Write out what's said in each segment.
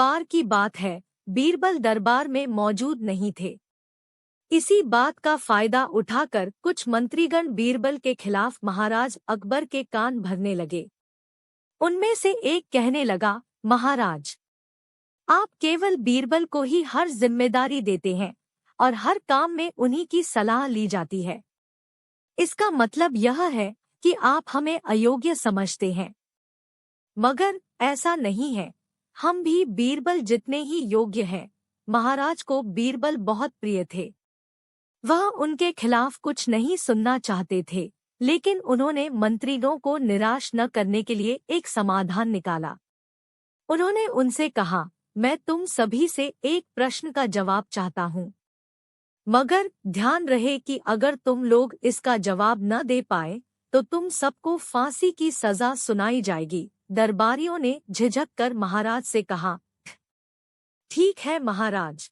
बार की बात है, बीरबल दरबार में मौजूद नहीं थे। इसी बात का फायदा उठाकर कुछ मंत्रीगण बीरबल के खिलाफ महाराज अकबर के कान भरने लगे। उनमें से एक कहने लगा, महाराज, आप केवल बीरबल को ही हर जिम्मेदारी देते हैं और हर काम में उन्हीं की सलाह ली जाती है। इसका मतलब यह है कि आप हमें अयोग्य समझते हैं। मगर ऐसा नहीं है, हम भी बीरबल जितने ही योग्य हैं। महाराज को बीरबल बहुत प्रिय थे। वह उनके खिलाफ कुछ नहीं सुनना चाहते थे, लेकिन उन्होंने मंत्रीगणों को निराश न करने के लिए एक समाधान निकाला। उन्होंने उनसे कहा, मैं तुम सभी से एक प्रश्न का जवाब चाहता हूँ, मगर ध्यान रहे कि अगर तुम लोग इसका जवाब न दे पाए तो तुम सबको फांसी की सजा सुनाई जाएगी। दरबारियों ने झिझक कर महाराज से कहा, ठीक है महाराज,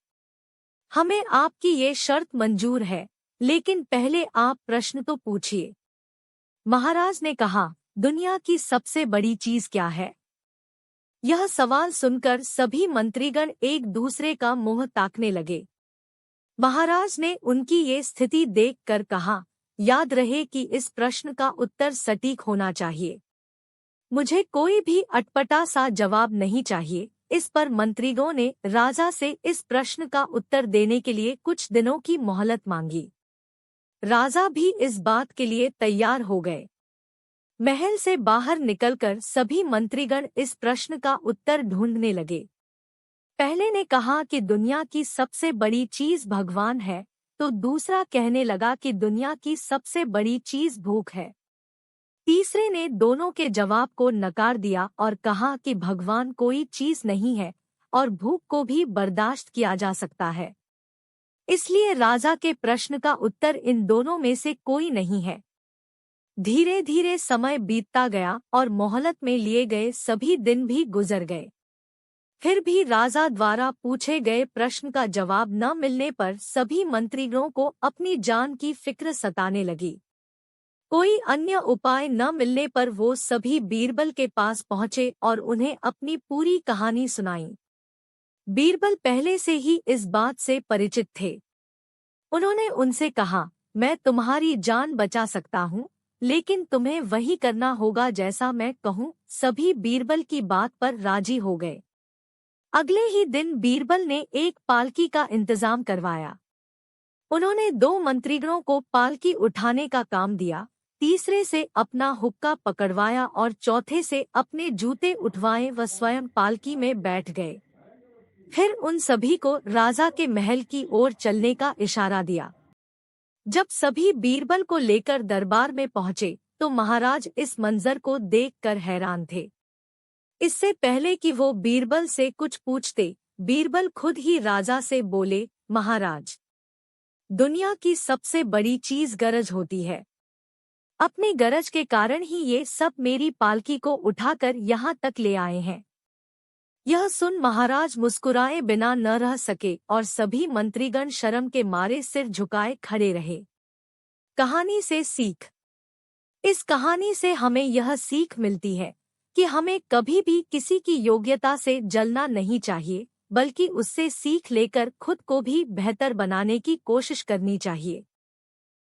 हमें आपकी ये शर्त मंजूर है, लेकिन पहले आप प्रश्न तो पूछिए। महाराज ने कहा, दुनिया की सबसे बड़ी चीज क्या है? यह सवाल सुनकर सभी मंत्रीगण एक दूसरे का मुंह ताकने लगे। महाराज ने उनकी ये स्थिति देखकर कहा, याद रहे कि इस प्रश्न का उत्तर सटीक होना चाहिए। मुझे कोई भी अटपटा सा जवाब नहीं चाहिए। इस पर मंत्रीगणों ने राजा से इस प्रश्न का उत्तर देने के लिए कुछ दिनों की मोहलत मांगी। राजा भी इस बात के लिए तैयार हो गए। महल से बाहर निकलकर सभी मंत्रीगण इस प्रश्न का उत्तर ढूंढने लगे। पहले ने कहा कि दुनिया की सबसे बड़ी चीज भगवान है, तो दूसरा कहने लगा कि दुनिया की सबसे बड़ी चीज भूख है। तीसरे ने दोनों के जवाब को नकार दिया और कहा कि भगवान कोई चीज नहीं है और भूख को भी बर्दाश्त किया जा सकता है। इसलिए राजा के प्रश्न का उत्तर इन दोनों में से कोई नहीं है। धीरे धीरे समय बीतता गया और मोहलत में लिए गए सभी दिन भी गुजर गए। फिर भी राजा द्वारा पूछे गए प्रश्न का जवाब न मिलने पर सभी मंत्रीगणों को अपनी जान की फिक्र सताने लगी। कोई अन्य उपाय न मिलने पर वो सभी बीरबल के पास पहुंचे और उन्हें अपनी पूरी कहानी सुनाई। बीरबल पहले से ही इस बात से परिचित थे। उन्होंने उनसे कहा, मैं तुम्हारी जान बचा सकता हूँ, लेकिन तुम्हें वही करना होगा जैसा मैं कहूँ। सभी बीरबल की बात पर राजी हो गए। अगले ही दिन बीरबल ने एक पालकी का इंतजाम करवाया। उन्होंने 2 मंत्रीगणों को पालकी उठाने का काम दिया, तीसरे से अपना हुक्का पकड़वाया और चौथे से अपने जूते उठवाए व स्वयं पालकी में बैठ गए। फिर उन सभी को राजा के महल की ओर चलने का इशारा दिया। जब सभी बीरबल को लेकर दरबार में पहुंचे तो महाराज इस मंजर को देखकर हैरान थे। इससे पहले कि वो बीरबल से कुछ पूछते, बीरबल खुद ही राजा से बोले, महाराज, दुनिया की सबसे बड़ी चीज गरज होती है। अपनी गरज के कारण ही ये सब मेरी पालकी को उठाकर यहाँ तक ले आए हैं। यह सुन महाराज मुस्कुराए बिना न रह सके और सभी मंत्रीगण शर्म के मारे सिर झुकाए खड़े रहे। कहानी से सीख। इस कहानी से हमें यह सीख मिलती है कि हमें कभी भी किसी की योग्यता से जलना नहीं चाहिए, बल्कि उससे सीख लेकर खुद को भी बेहतर बनाने की कोशिश करनी चाहिए।